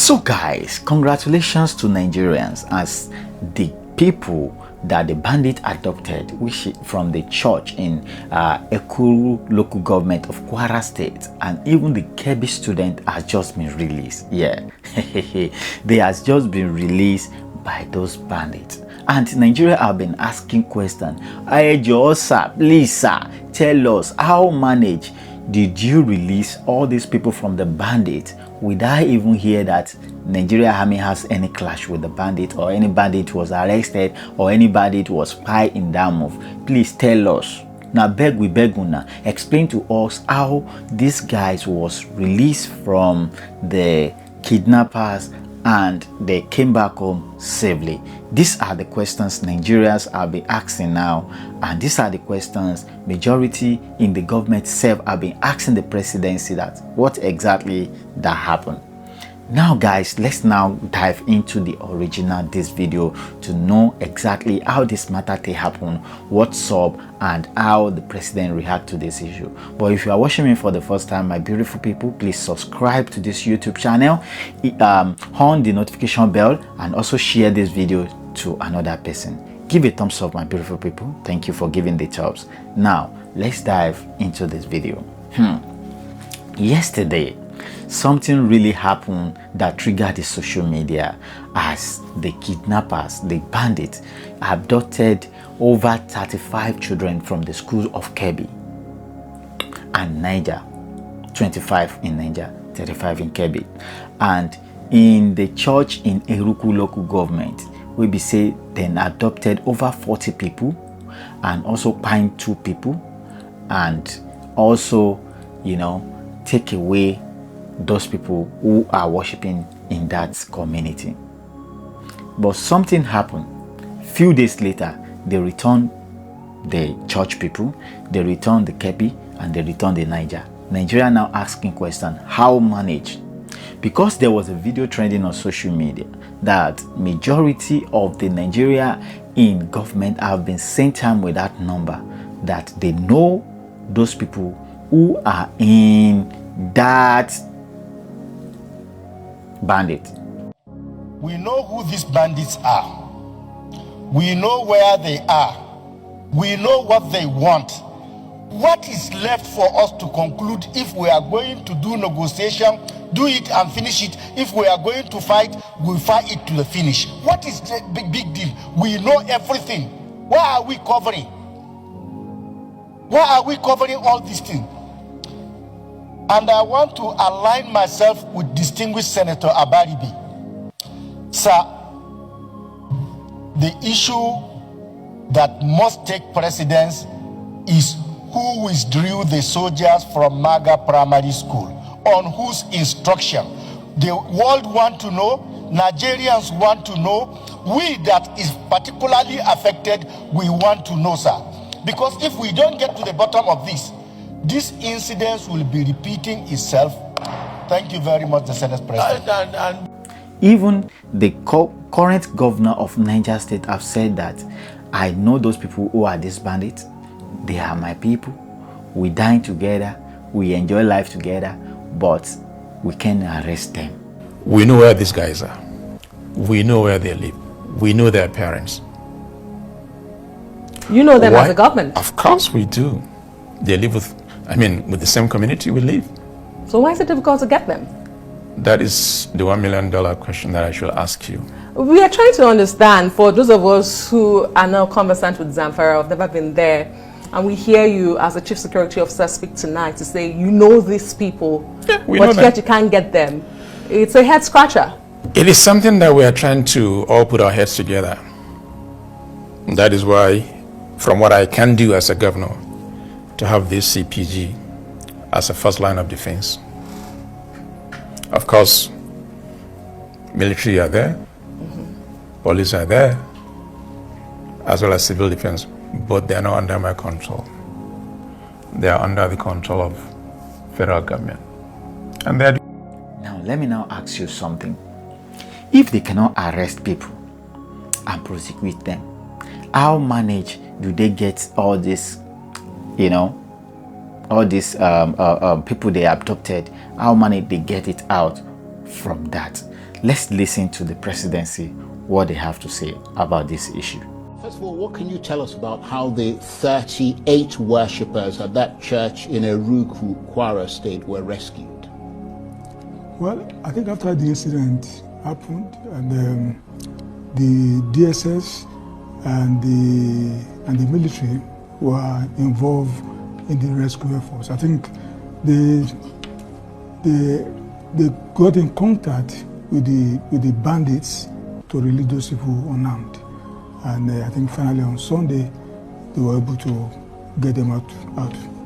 So guys, congratulations to Nigerians as the people that the bandit adopted, which from the church in Eruku local government of Kwara State, and even the Kebbi student has just been released. Yeah, they has just been released by those bandits. And Nigeria have been asking questions. Hey, sir, please, sir, tell us how managed did you release all these people from the bandit without even hear that Nigeria army has any clash with the bandit, or any bandit was arrested, or any bandit was spy in that move? Please tell us. Now beg we beg una, explain to us how these guys was released from the kidnappers and they came back home safely. These are the questions Nigerians are be asking now, and these are the questions majority in the government itself have been asking the presidency, that what exactly that happened. Now guys, let's now dive into the original this video to know exactly how this matter happened, what's up, and how the president react to this issue. But if you are watching me for the first time, my beautiful people, please subscribe to this YouTube channel, on the notification bell, and also share this video to another person. Give a thumbs up, my beautiful people. Thank you for giving the thumbs. Now let's dive into this video. Yesterday, something really happened that triggered the social media, as the kidnappers, the bandits, abducted over 35 children from the school of Kebbi and Niger. 25 in Niger, 35 in Kebbi. And in the church in Eruku local government, we be say then adopted over 40 people, and also fined 2 people, and also, you know, take away those people who are worshiping in that community. But something happened. Few days later, they returned the church people, they returned the Kebbi, and they returned the Niger. Nigeria now asking question, how managed? Because there was a video trending on social media that majority of the Nigeria in government have been sent time with that number, that they know those people who are in that bandit. We know who these bandits are. We know where they are. We know what they want. What is left for us to conclude? If we are going to do negotiation, do it and finish it. If we are going to fight, we'll fight it to the finish. What is the big deal? We know everything. Why are we covering? Why are we covering all these things? And I want to align myself with distinguished Senator Abaribi. Sir, the issue that must take precedence is who withdrew the soldiers from Maga Primary School, on whose instruction. The world want to know, Nigerians want to know, we that is particularly affected, we want to know, sir. Because if we don't get to the bottom of this incident will be repeating itself. Thank you very much, the Senate President. Even the current governor of Niger State have said that, I know those people who are these bandits. They are my people. We dine together. We enjoy life together. But we can't arrest them. We know where these guys are. We know where they live. We know their parents. You know them as a government? Of course we do. They live with the same community we live. So why is it difficult to get them? That is the $1 million question that I should ask you. We are trying to understand, for those of us who are now conversant with Zamfara, have never been there, and we hear you as a chief security officer speak tonight to say you know these people, but yet you can't get them. It's a head scratcher. It is something that we are trying to all put our heads together. That is why, from what I can do as a governor, to have this CPG as a first line of defense. Of course, military are there, police are there, as well as civil defense, but they are not under my control. They are under the control of federal government. And they're... Now, let me now ask you something. If they cannot arrest people and prosecute them, how manage do they get all this, you know, all these people they abducted? How manage they get it out from that. Let's listen to the presidency, what they have to say about this issue. First of all, what can you tell us about how the 38 worshippers at that church in Eruku, Kwara State, were rescued? Well, I think after the incident happened, and the DSS and the military were involved in the rescue efforts. I think they got in contact with the bandits to release those people unarmed. And I think finally on Sunday, they were able to get them out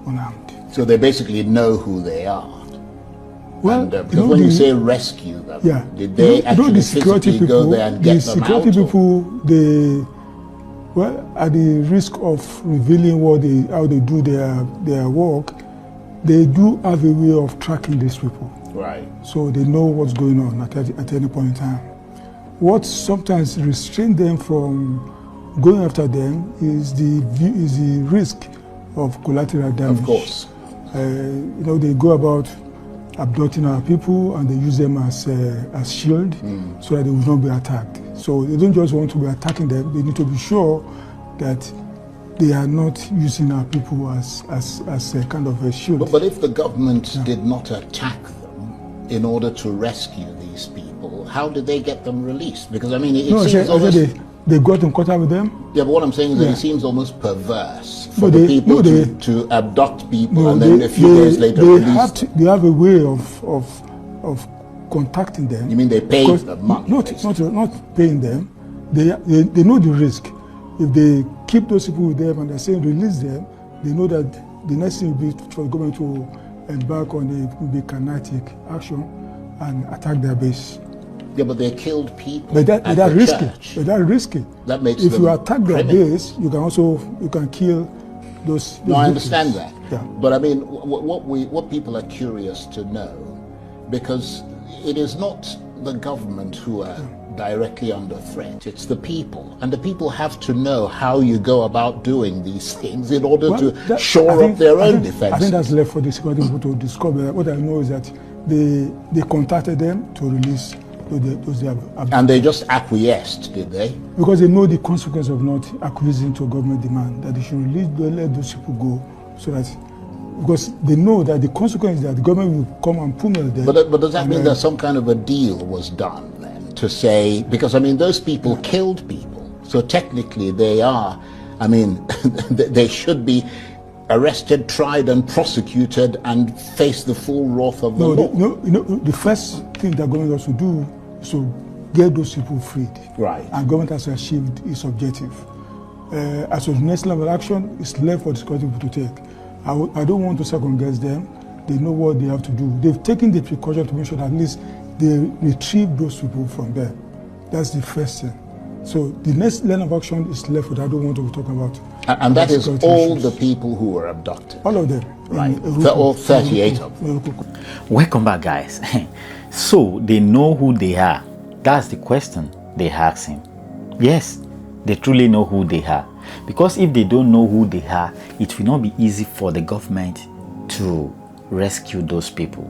unarmed. So they basically know who they are. Well, and, because when you say rescue them, yeah, did they actually the security physically go there and get them out? The security people, well, at the risk of revealing how they do their work, they do have a way of tracking these people. Right. So they know what's going on at any point in time. What sometimes restrains them from going after them is the risk of collateral damage. Of course. They go about abducting our people and they use them as shield so that they will not be attacked. So they don't just want to be attacking them, they need to be sure that they are not using our people as a kind of a shield. But if the government did not attack them in order to rescue these people, how did they get them released? Because I mean, it seems almost... They got in contact with them. Yeah, but what I'm saying is that it seems almost perverse for the people to abduct people and then a few days later release them. They have a way of contacting them. You mean they pay them money? Not paying them. They know the risk. If they keep those people with them and they're saying release them, they know that the next thing will be for the government to embark on a kinetic action and attack their base. Yeah, but they killed people. But that's risky. But that's risky. That makes if them you attack their criminals. base, you can kill those. No, I understand that. Yeah. But I mean, what people are curious to know, because it is not the government who are directly under threat. It's the people, and the people have to know how you go about doing these things in order to shore up their own defense. I think that's left for the security people to discover. What I know is that they contacted them to release. And they just acquiesced, did they? Because they know the consequence of not acquiescing to government demand, that they should let those people go, so that, because they know that the consequence is that the government will come and pummel them. But does that mean that some kind of a deal was done then to say, because I mean those people killed people, so technically they are, I mean, they should be arrested, tried and prosecuted and face the full wrath of the law. The first thing that government has to do is to get those people freed. Right. And government has achieved its objective. As of next level action, it's left for the security people to take. I don't want to second guess them. They know what they have to do. They've taken the precaution to make sure that at least they retrieve those people from there. That's the first thing. So the next line of action is left with I don't want to talk about. And that is all the people who were abducted? All of them. Right. All 38 of them. Welcome back, guys. So they know who they are. That's the question they asking. Yes, they truly know who they are. Because if they don't know who they are, it will not be easy for the government to rescue those people.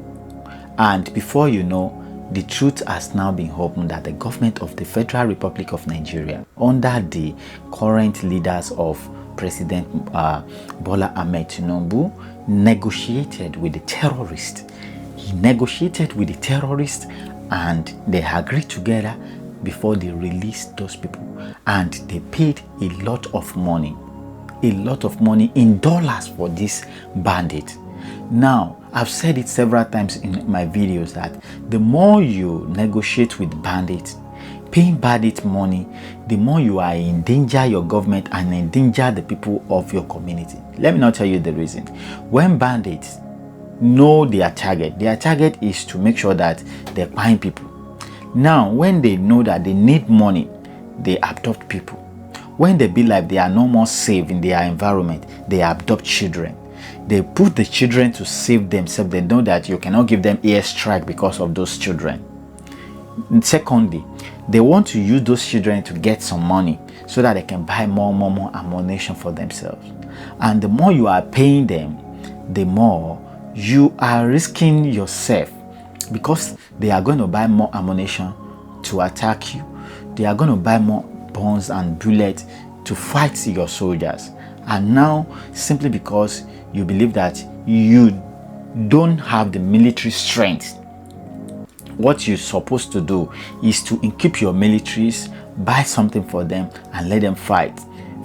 And before you know, the truth has now been opened that the government of the Federal Republic of Nigeria, under the current leaders of President Bola Ahmed Tinubu, negotiated with the terrorists. He negotiated with the terrorists and they agreed together before they released those people. And they paid a lot of money in dollars for this bandit. Now, I've said it several times in my videos that the more you negotiate with bandits, paying bandit money, the more you are endanger your government and endanger the people of your community. Let me now tell you the reason. When bandits know their target is to make sure that they're buying people. Now, when they know that they need money, they abduct people. When they be like they are no more safe in their environment, they abduct children. They put the children to save themselves. They know that you cannot give them airstrike because of those children. And secondly, they want to use those children to get some money so that they can buy more ammunition for themselves. And the more you are paying them, the more you are risking yourself because they are going to buy more ammunition to attack you. They are going to buy more bombs and bullets to fight your soldiers. And now, simply because you believe that you don't have the military strength, what you're supposed to do is to equip your militaries, buy something for them, and let them fight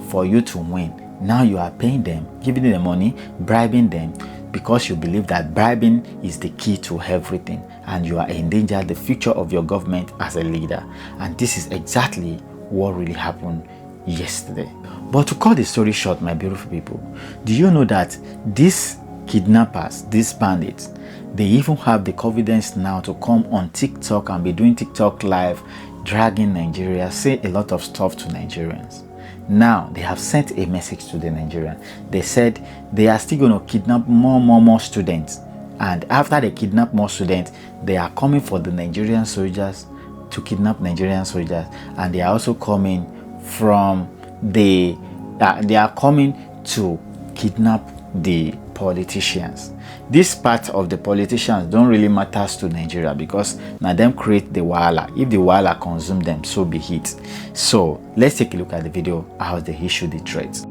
for you to win. Now you are paying them, giving them money, bribing them, because you believe that bribing is the key to everything, and you are endangering the future of your government as a leader. And this is exactly what really happened yesterday. But to cut the story short, my beautiful people, do you know that these kidnappers, these bandits, they even have the confidence now to come on TikTok and be doing TikTok live, dragging Nigeria, say a lot of stuff to Nigerians. Now they have sent a message to the Nigerians. They said they are still going to kidnap more students, and after they kidnap more students, they are coming for the Nigerian soldiers to kidnap Nigerian soldiers, and they are also coming from they are coming to kidnap the politicians. This part of the politicians don't really matter to Nigeria, because now them create the wahala. If the wahala consume them, so be it. So let's take a look at the video how they issue the threats.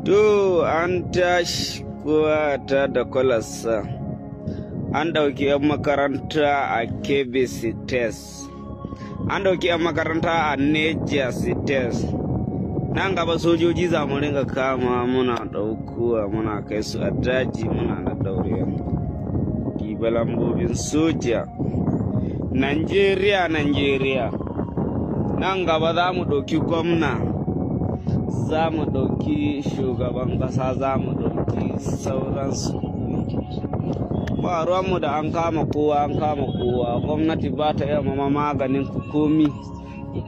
Do an tashi ta da kwalasa an dauki yan makaranta a Kebbi State, an dauki yan makaranta a Niger State. Nan gaba sojoji za mu ringa kama muna daukuwa muna kai su a daji muna da daure. Diba lambobin soja. Nigeria. Nan gaba za mu dauki gwamna, za mu dauki shugaban kasa, za mu dauki sauransu. Ba ruwanmu da an kama kowa. Gwamnati ba ta yi mama maganin komi.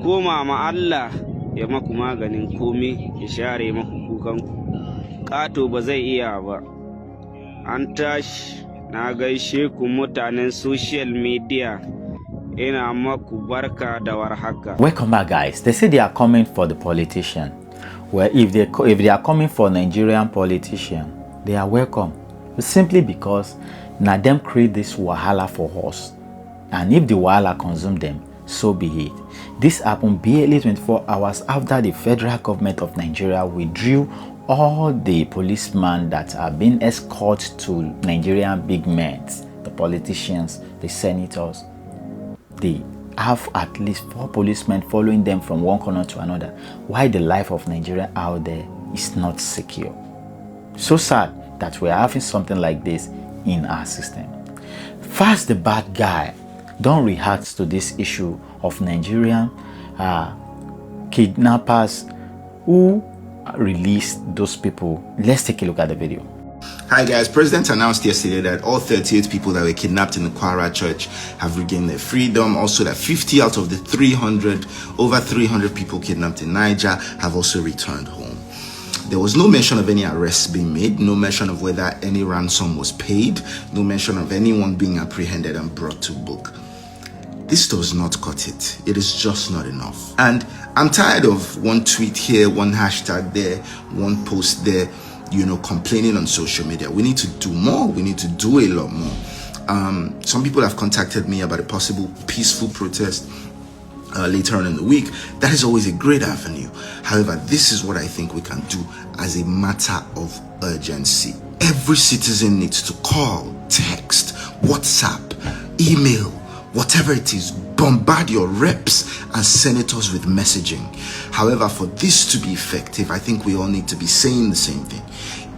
Koma ma Allah ya maku maganin komi, ya share maku kukanku. Kato ba zai iya ba. An tashi, na gaishe ku mutanen social media. Ina maku barka da warhaka. Welcome back, guys. They say they are coming for the politician. Well, if they are coming for Nigerian politician, they are welcome. Simply because now them create this wahala for us, and if the wahala consume them, so be it. This happened barely 24 hours after the federal government of Nigeria withdrew all the policemen that have been escorted to Nigerian big men, the politicians, the senators. They have at least 4 policemen following them from one corner to another. Why the life of Nigeria out there is not secure. So sad that we are having something like this in our system. First, the bad guy don't react to this issue of Nigerian kidnappers who released those people. Let's take a look at the video. Hi guys, President announced yesterday that all 38 people that were kidnapped in the Kwara church have regained their freedom. Also that 50 out of the over 300 people kidnapped in Niger have also returned home. There was no mention of any arrests being made, no mention of whether any ransom was paid, no mention of anyone being apprehended and brought to book. This does not cut it. It is just not enough. And I'm tired of one tweet here, one hashtag there, one post there, complaining on social media. We need to do more. We need to do a lot more. Some people have contacted me about a possible peaceful protest later on in the week. That is always a great avenue. However, this is what I think we can do as a matter of urgency. Every citizen needs to call, text, WhatsApp, email, whatever it is, bombard your reps and senators with messaging. However, for this to be effective, I think we all need to be saying the same thing.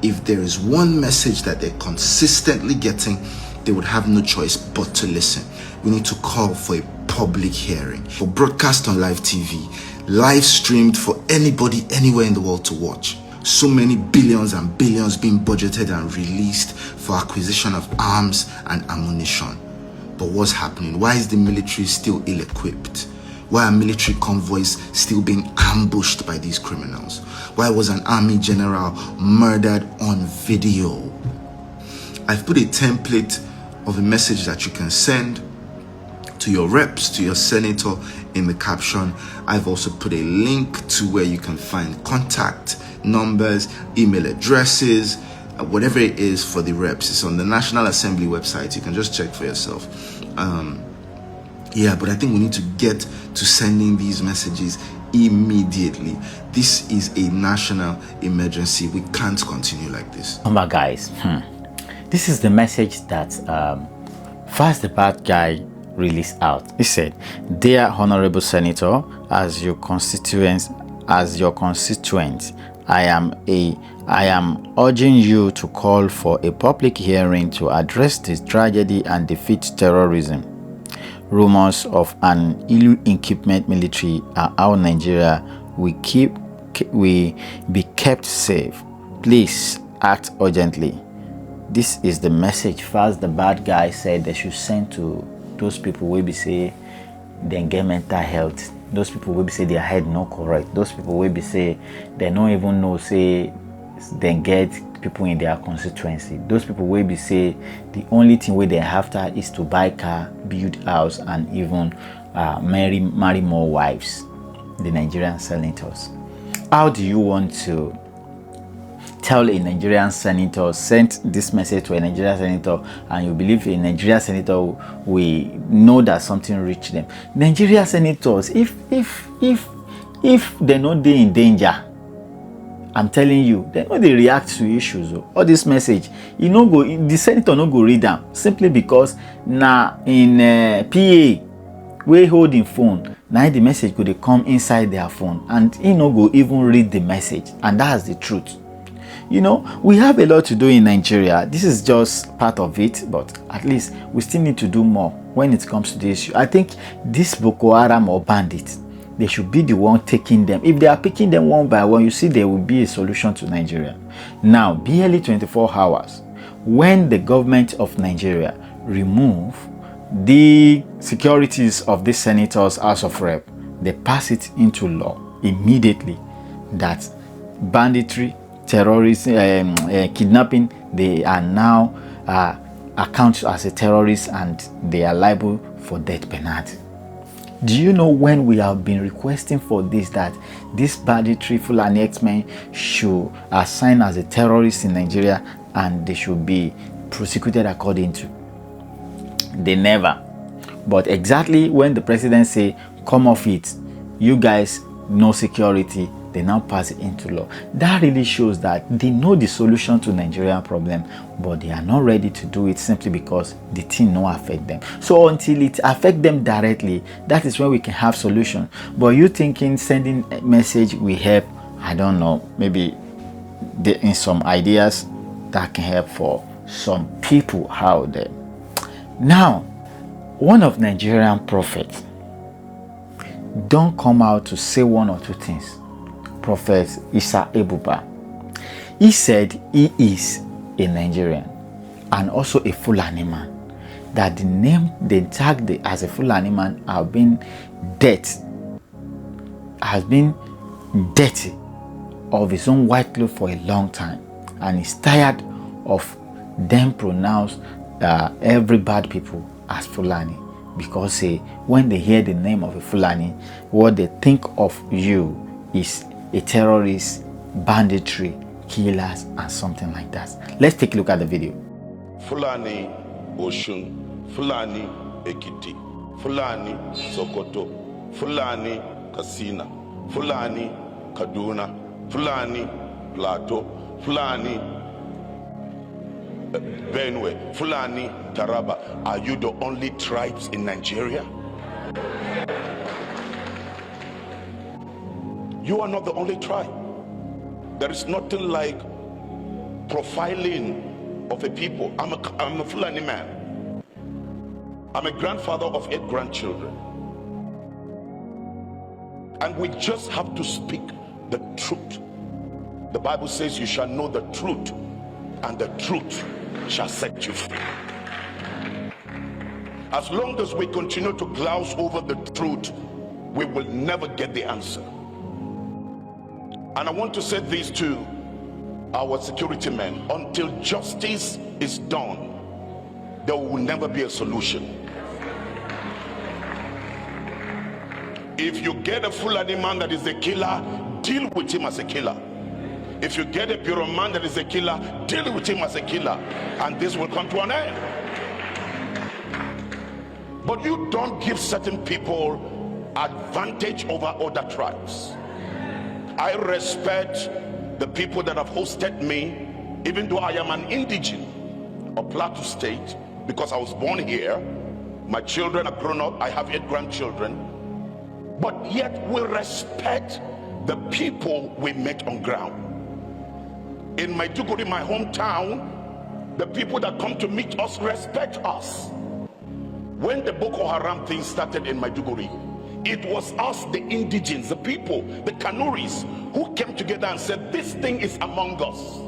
If there is one message that they're consistently getting, they would have no choice but to listen. We need to call for a public hearing, for broadcast on live TV, live streamed for anybody anywhere in the world to watch. So many billions and billions being budgeted and released for acquisition of arms and ammunition. But what's happening? Why is the military still ill-equipped? Why are military convoys still being ambushed by these criminals? Why was an army general murdered on video? I've put a template of a message that you can send to your reps, to your senator in the caption. I've also put a link to where you can find contact numbers, email addresses, whatever it is for the reps. It's on the National Assembly website. You can just check for yourself. Yeah, but I think we need to get to sending these messages immediately. This is a national emergency. We can't continue like this. Oh my guys, this is the message that Fast the Bad Guy released out. He said, "Dear Honorable Senator, as your constituent, I am urging you to call for a public hearing to address this tragedy and defeat terrorism. Rumors of an ill-equipped military are how Nigeria will be kept safe. Please act urgently." This is the message Fast the Bad Guy said they should send to those people will be say they get mental health, those people will be say their head not correct, those people will be say they don't even know say they get people in their constituency, those people will be say the only thing where they after is to buy car, build house, and even marry more wives, the Nigerian senators. How do you want to tell a Nigerian senator, send this message to a Nigerian senator, and you believe a Nigerian senator will know that something reached them? Nigerian senators, if they know they're in danger, I'm telling you, they know they react to issues. All this message, the senator no go read them simply because now in PA we holding phone. Now the message could come inside their phone, and he no go even read the message, and that's the truth. We have a lot to do in Nigeria. This is just part of it, but at least we still need to do more when it comes to this issue. I think this Boko Haram or bandits, they should be the one taking them. If they are picking them one by one, you see there will be a solution to Nigeria. Now, barely 24 hours, when the government of Nigeria remove the securities of the senators, House of Rep, they pass it into law immediately that banditry, terrorism, kidnapping, they are now accounted as a terrorist and they are liable for death penalty. Do you know when we have been requesting for this, that this banditry Fulani X-Men should assign as a terrorist in Nigeria and they should be prosecuted according to? They never. But exactly when the president say come off it, you guys no security, they now pass it into law. That really shows that they know the solution to Nigerian problem, but they are not ready to do it simply because the thing no affect them. So until it affect them directly, that is when we can have solution. But you thinking sending a message will help? I don't know. Maybe in some ideas that can help for some people out there. Now, one of Nigerian prophets don't come out to say one or two things. Prophet Isa Ebuba, he said he is a Nigerian and also a Fulani man, that the name they tagged as a Fulani man has been dirty of his own white cloth for a long time, and he's tired of them pronounce every bad people as Fulani, because when they hear the name of a Fulani, what they think of you is a terrorist, banditry, killers, and something like that. Let's take a look at the video. Fulani Oshun, Fulani Ekiti, Fulani Sokoto, Fulani Kasina, Fulani Kaduna, Fulani Plateau, Fulani Benue, Fulani Taraba. Are you the only tribes in Nigeria? You are not the only tribe. There is nothing like profiling of a people. I'm a Fulani man. I'm a grandfather of 8 grandchildren. And we just have to speak the truth. The Bible says you shall know the truth, and the truth shall set you free. As long as we continue to gloss over the truth, we will never get the answer. And I want to say this to our security men: until justice is done, there will never be a solution. If you get a Fulani man that is a killer, deal with him as a killer. If you get a Bureau man that is a killer, deal with him as a killer, and this will come to an end. But you don't give certain people advantage over other tribes. I respect the people that have hosted me, even though I am an indigene of Plateau State, because I was born here. My children are grown up. I have 8 grandchildren. But yet we respect the people we met on ground. In Maiduguri, my hometown, the people that come to meet us respect us. When the Boko Haram thing started in Maiduguri, it was us, the indigenes, the people, the Kanuris, who came together and said, this thing is among us.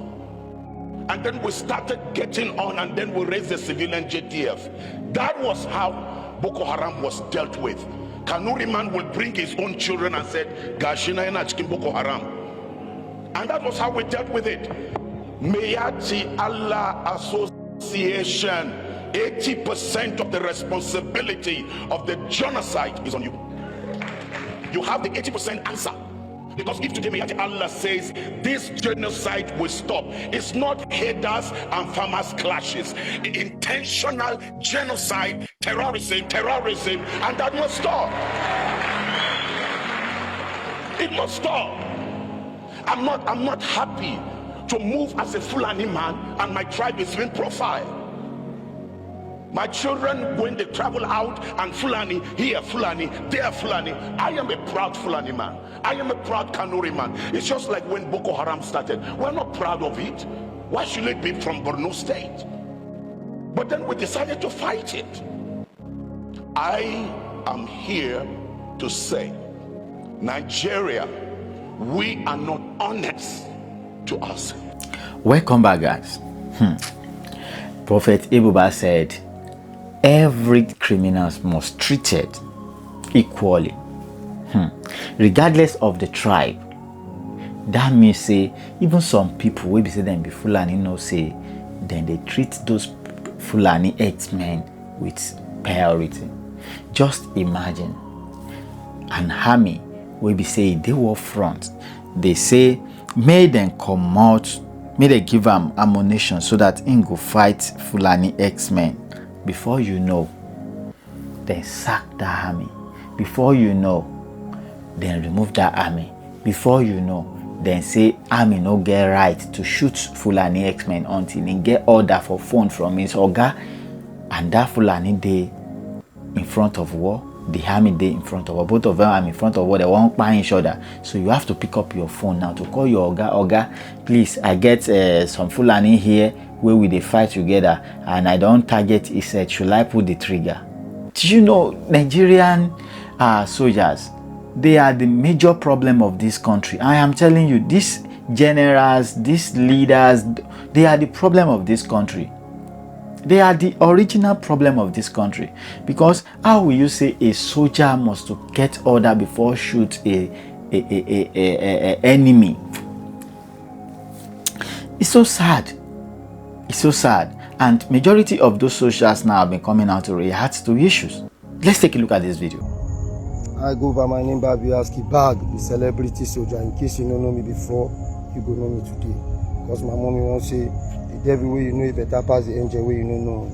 And then we started getting on, and then we raised the civilian JTF. That was how Boko Haram was dealt with. Kanuri man will bring his own children and said, Gashina ina chikin Boko Haram. And that was how we dealt with it. Mayati Allah Association, 80% of the responsibility of the genocide is on you. You have the 80% answer. Because if today Mayati Allah says this genocide will stop, it's not herders and farmers clashes. Intentional genocide, terrorism, and that must stop. It must stop. I'm not happy to move as a Fulani man and my tribe is being profiled. My children, when they travel out and Fulani, here Fulani, there Fulani, I am a proud Fulani man. I am a proud Kanuri man. It's just like when Boko Haram started. We're not proud of it. Why should it be from Borno State? But then we decided to fight it. I am here to say, Nigeria, we are not honest to us. Welcome back, guys. Prophet Ebuba said, every criminal must be treated equally, regardless of the tribe. That means say even some people will be say them be Fulani, no say then they treat those Fulani X-men with priority. Just imagine an army will be say they war front, they say may them come out, may they give them ammunition so that in go fight Fulani X-men. Before you know, they sack the army. Before you know, then remove that army. Before you know, then say army no get right to shoot Fulani X-men until they get order for phone from his oga, and that Fulani day in front of war, the army day in front of war. Both of them are in front of war. They won't buy each other. So you have to pick up your phone now to call your oga. Please, I get some Fulani here where we they fight together, and I don't target. He said, should I pull the trigger? Did you know Nigerian soldiers? They are the major problem of this country. I am telling you, these generals, these leaders, they are the problem of this country. They are the original problem of this country. Because how will you say a soldier must to get order before shoot a enemy? It's so sad. It's so sad. And majority of those soldiers now have been coming out to react to issues. Let's take a look at this video. I go by my name Babiaski Bag, the celebrity soldier. In case you don't know me before, you go know me today. Because my mommy won't say, the devil way you know it better pass the angel way you don't know.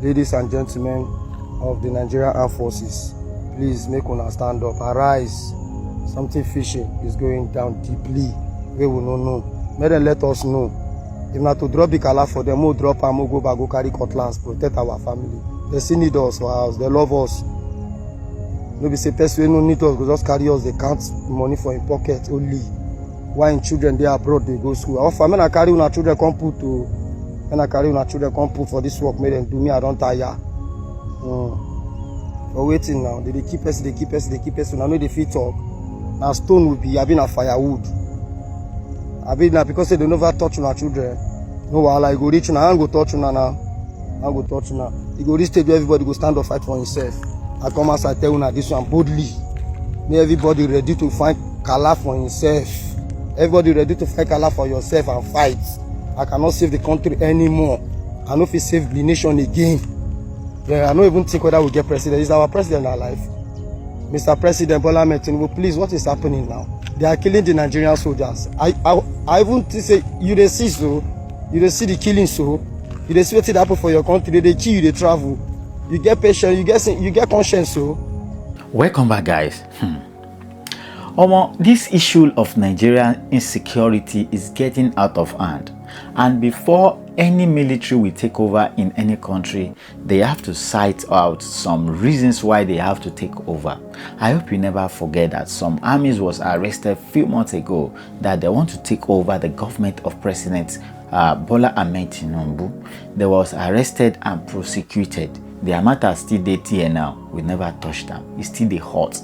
Ladies and gentlemen of the Nigerian Armed Forces, please make una stand up, arise. Something fishy is going down deeply. We will not know. May them let us know. If not to drop the color for them, we'll drop and we'll go back, go carry cutlass, protect our family. They still need us for our house, they love us. Nobody say person no need us, go just carry us, they count money for in pocket only. Why in children they abroad, they go school. Our family carry una children come put to, when I carry una children come put for this work, make them do me, I don't tire. We're waiting now, they keep us, I know the feet talk. Now stone will be, I've been a firewood. I mean now because they don't never touch on our children. No, I go reach now, I go touch on now. You go reach stage where everybody go stand up fight for himself. I come outside tell you this one boldly. May everybody ready to fight Kala for himself. Everybody ready to fight Kala for yourself and fight. I cannot save the country anymore. I know if we save the nation again. Yeah, I don't even think whether we get president. Is our president alive? Mr. President Bola Ahmed Tinubu, please, what is happening now? They are killing the Nigerian soldiers. I even say you they see so, you they see the killing so, you they see what happen for your country. They kill you, they travel. You get patience, you get conscience. So welcome back, guys. This issue of Nigerian insecurity is getting out of hand, and before any military will take over in any country, they have to cite out some reasons why they have to take over. I hope you never forget that some armies was arrested a few months ago that they want to take over the government of President Bola Ahmed Tinubu. They was arrested and prosecuted. Their matter still there now. We never touched them. It's still the hot.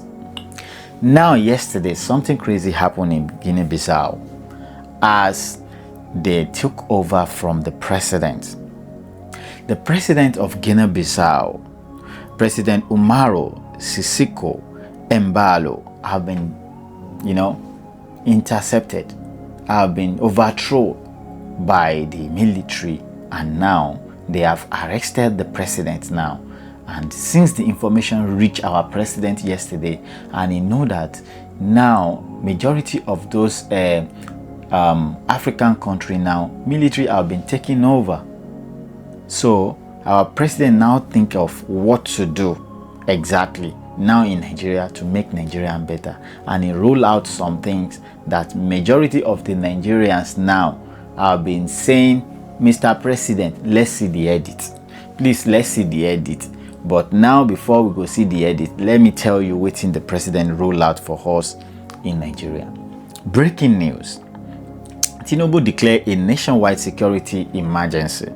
Now, yesterday, something crazy happened in Guinea-Bissau as they took over from the president. The president of Guinea-Bissau, President Umaru Sissoco Embalo, have been, intercepted, have been overthrown by the military, and now they have arrested the president now. And since the information reached our president yesterday, and he know that now majority of those African country now, military have been taking over. So our president now think of what to do exactly now in Nigeria to make Nigeria better. And he roll out some things that majority of the Nigerians now have been saying, Mr. President, let's see the edit. Please, let's see the edit. But now, before we go see the edit, let me tell you what the president roll out for us in Nigeria. Breaking news. Tinubu declared a nationwide security emergency.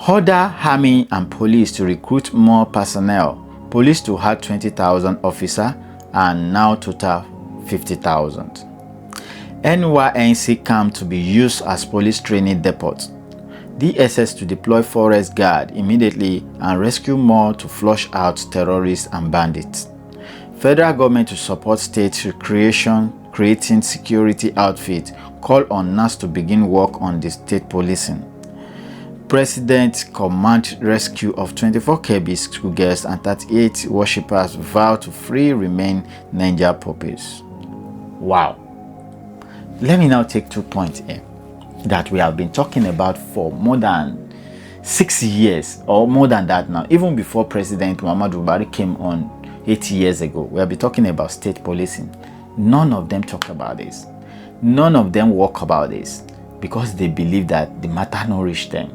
Order army and police to recruit more personnel. Police to have 20,000 officers and now total 50,000. NYNC camp to be used as police training depot. DSS to deploy forest guard immediately and rescue more to flush out terrorists and bandits. Federal government to support state creating security outfit. Call on NAS to begin work on the state policing. President command rescue of 24 KB school girls and 38 worshippers vow to free remain Niger puppies. Wow. Let me now take 2 points here that we have been talking about for more than 6 years or more than that now. Even before President Muhammadu Buhari came on 80 years ago, we have been talking about state policing. None of them talk about this. None of them walk about this because they believe that the matter not reach them.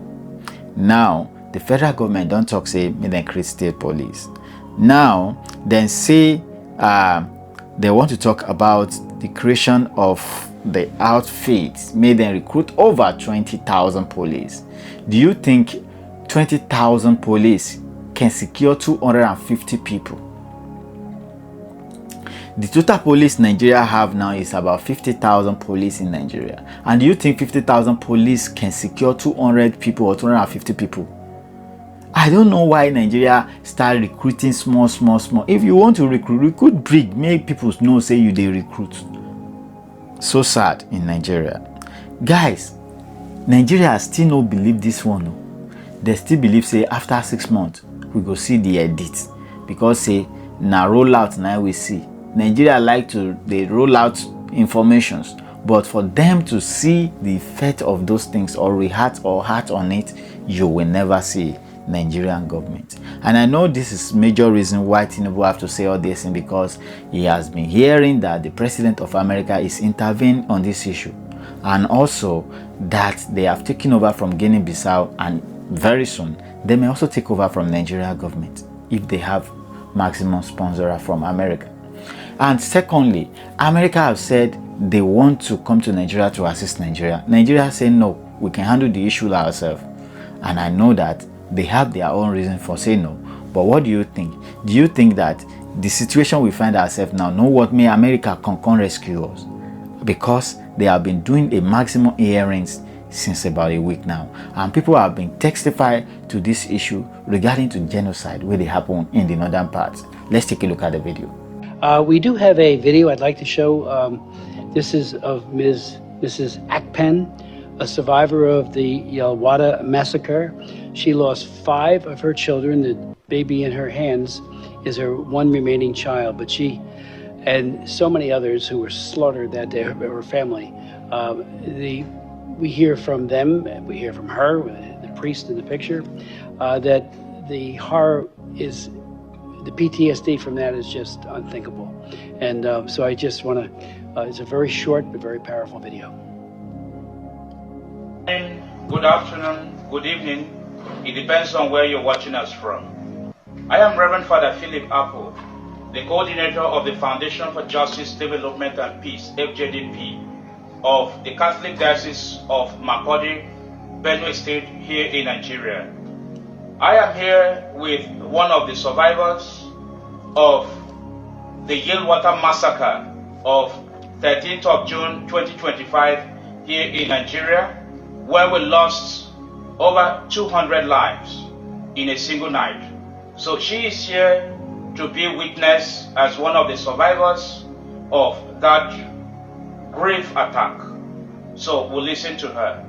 Now, the federal government don't talk, say, may they create state police. Now, then say they want to talk about the creation of the outfits, may they recruit over 20,000 police. Do you think 20,000 police can secure 250 people? The total police Nigeria have now is about 50,000 police in Nigeria. And do you think 50,000 police can secure 200 people or 250 people? I don't know why Nigeria start recruiting small. If you want to recruit big, make people know say you they recruit. So sad in Nigeria. Guys, Nigeria still no believe this one. No. They still believe say after 6 months we go see the edit. Because say na roll out now we see. Nigeria like to they roll out informations, but for them to see the effect of those things or react or heart on it, you will never see Nigerian government. And I know this is major reason why Tinubu have to say all this, and because he has been hearing that the president of America is intervening on this issue, and also that they have taken over from Guinea-Bissau, and very soon they may also take over from Nigeria government if they have maximum sponsor from America. And secondly, America have said they want to come to Nigeria to assist Nigeria. Nigeria say no, we can handle the issue ourselves. And I know that they have their own reason for saying no. But what do you think? Do you think that the situation we find ourselves now, know what may America can rescue us? Because they have been doing a maximum hearings since about a week now. And people have been testifying to this issue regarding to genocide where they happen in the northern parts. Let's take a look at the video. We do have a video I'd like to show. This is of Mrs. Akpen, a survivor of the Yalwada massacre. She lost 5 of her children. The baby in her hands is her one remaining child, but she and so many others who were slaughtered that day, her family. We hear from them, we hear from her, the priest in the picture, that the horror is, the PTSD from that is just unthinkable. And so I just want to, it's a very short but very powerful video. Good afternoon, good evening. It depends on where you're watching us from. I am Reverend Father Philip Apple, the coordinator of the Foundation for Justice, Development and Peace, FJDP, of the Catholic Diocese of Makurdi, Benue State, here in Nigeria. I am here with one of the survivors of the Yilwata massacre of 13th of June 2025 here in Nigeria, where we lost over 200 lives in a single night. So she is here to be witness as one of the survivors of that grave attack. So we'll listen to her.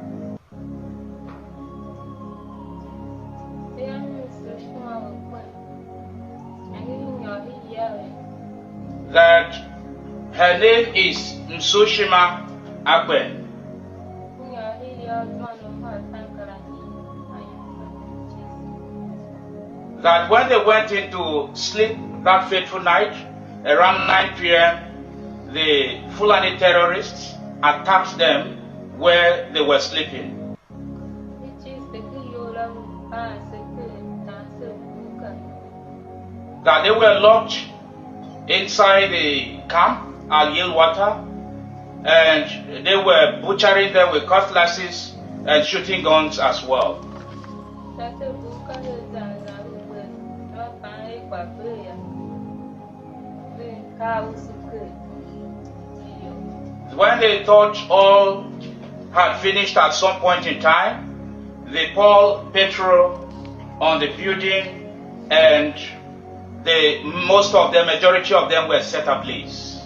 That her name is Nsoshima Agben. That when they went into sleep that fateful night, around 9 p.m., the Fulani terrorists attacked them where they were sleeping. That they were locked inside the camp at Yilwata, and they were butchering them with cutlasses and shooting guns as well. When they thought all had finished at some point in time, they poured petrol on the building, and most of them, majority of them, were set ablaze.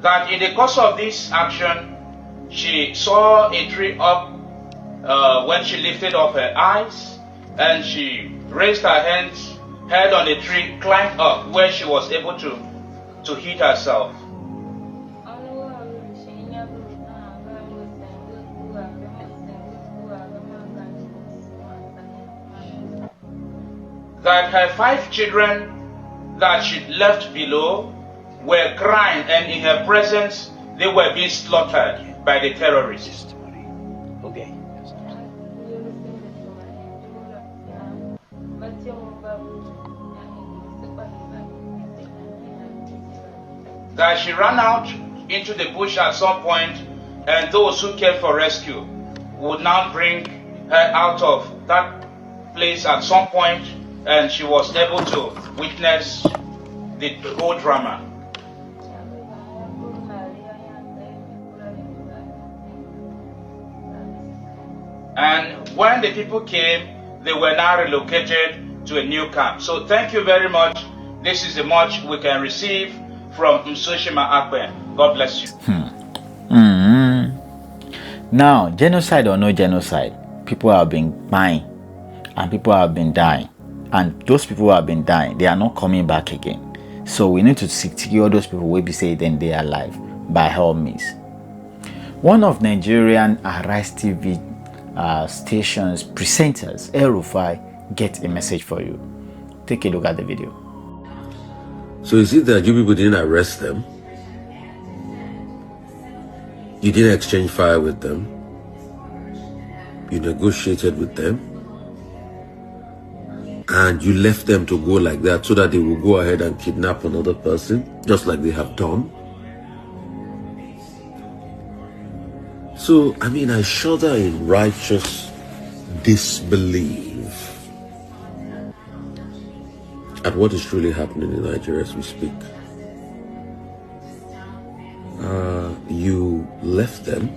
That in the course of this action, she saw a tree up when she lifted up her eyes, and she raised her hands, head on the tree, climbed up where she was able to hit herself. That her 5 children that she left below were crying, and in her presence they were being slaughtered by the terrorists. Okay. That she ran out into the bush at some point, and those who came for rescue would now bring her out of that place at some point, and she was able to witness the whole drama. And when the people came, they were now relocated to a new camp. So thank you very much. This is the much we can receive from Nsoshima Agben. God bless you. Now, genocide or no genocide, people have been dying and people have been dying. And those people who have been dying, they are not coming back again. So we need to secure those people will be saying then they are alive by all means. One of Nigerian Arise TV station's presenters, Eruku, get a message for you. Take a look at the video. So is it that you people didn't arrest them? You didn't exchange fire with them? You negotiated with them? And you left them to go like that so that they will go ahead and kidnap another person, just like they have done? So, I mean, I shudder in righteous disbelief at what is truly happening in Nigeria as we speak. You left them.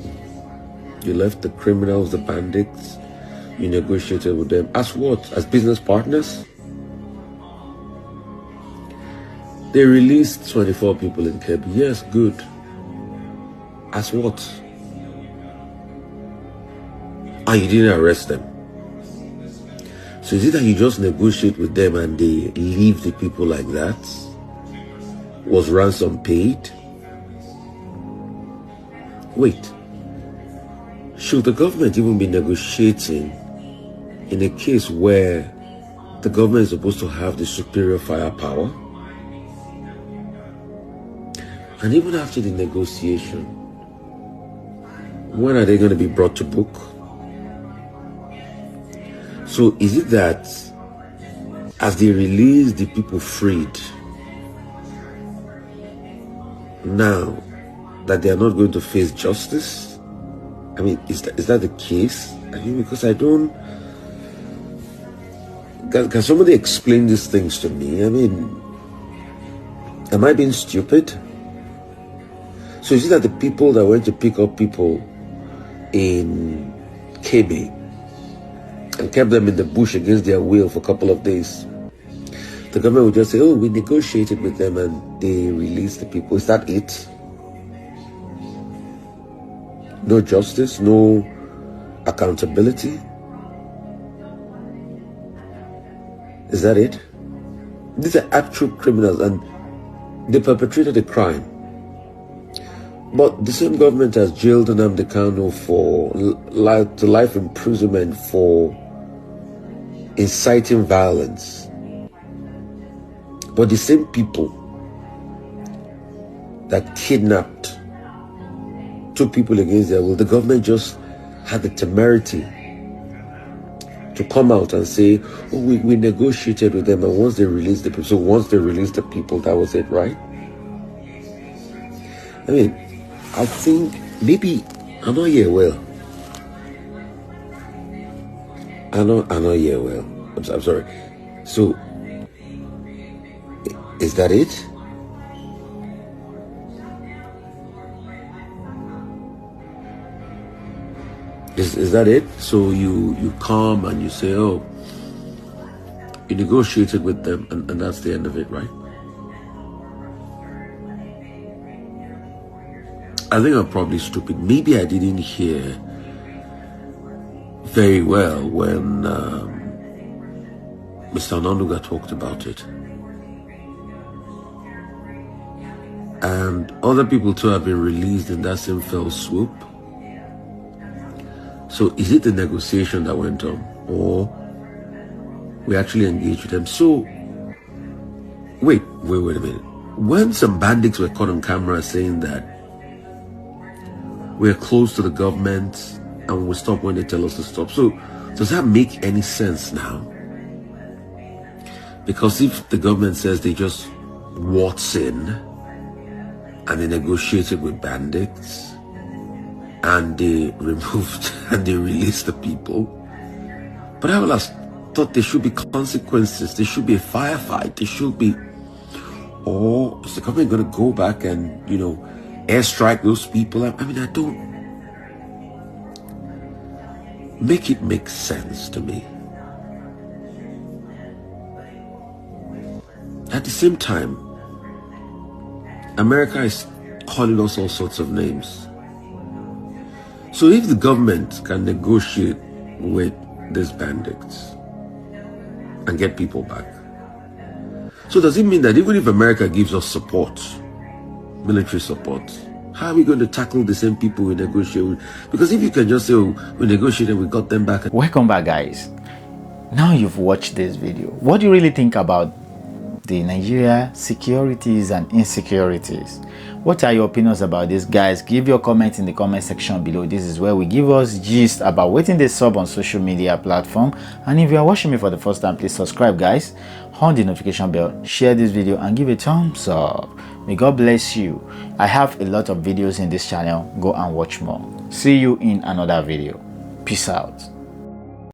You left the criminals, the bandits. You negotiated with them. As what? As business partners? They released 24 people in Kebbi. Yes, good. As what? And you didn't arrest them. So is it that you just negotiate with them and they leave the people like that? Was ransom paid? Wait, should the government even be negotiating in a case where the government is supposed to have the superior firepower? And even after the negotiation, when are they going to be brought to book? So is it that as they release the people freed, now that they are not going to face justice? I mean, is that the case? I mean, because I don't... Can somebody explain these things to me? I mean, am I being stupid? So is it that the people that went to pick up people in KB and kept them in the bush against their will for a couple of days, the government would just say, oh, we negotiated with them and they released the people? Is that it? No justice, no accountability? Is that it? These are actual criminals and they perpetrated a crime. But the same government has jailed Nnamdi Kanu for life imprisonment for inciting violence. But the same people that kidnapped, took people against their will, the government just had the temerity to come out and say, oh, we negotiated with them, and once they released the people, so once they released the people, that was it, right? I mean, I think maybe I'm not here well. I'm not here well. I'm sorry. So, is that it? Is that it? So you come and you say, oh, you negotiated with them, and that's the end of it, right? I think I'm probably stupid. Maybe I didn't hear very well when Mr. Onanuga talked about it. And other people too have been released in that same fell swoop. So is it the negotiation that went on, or we actually engaged with them? So, wait a minute. When some bandits were caught on camera saying that we're close to the government and we'll stop when they tell us to stop, so does that make any sense now? Because if the government says they just waltz in and they negotiated with bandits, and they removed and they released the people. But I would have thought there should be consequences. There should be a firefight. There should be... Or is the government going to go back and, airstrike those people? I mean, I don't... Make it make sense to me. At the same time, America is calling us all sorts of names. So if the government can negotiate with these bandits and get people back, so does it mean that even if America gives us support, military support, how are we going to tackle the same people we negotiate with? Because if you can just say, oh, we negotiated, we got them back. Welcome back, guys. Now you've watched this video. What do you really think about the Nigeria securities and insecurities? What are your opinions about this, guys? Give your comments in the comment section below. This is where we give us gist about waiting the sub on social media platform. And if you are watching me for the first time, please subscribe, guys, on the notification bell, share this video and give a thumbs up. May God bless you. I have a lot of videos in this channel. Go and watch more. See you in another video. Peace out.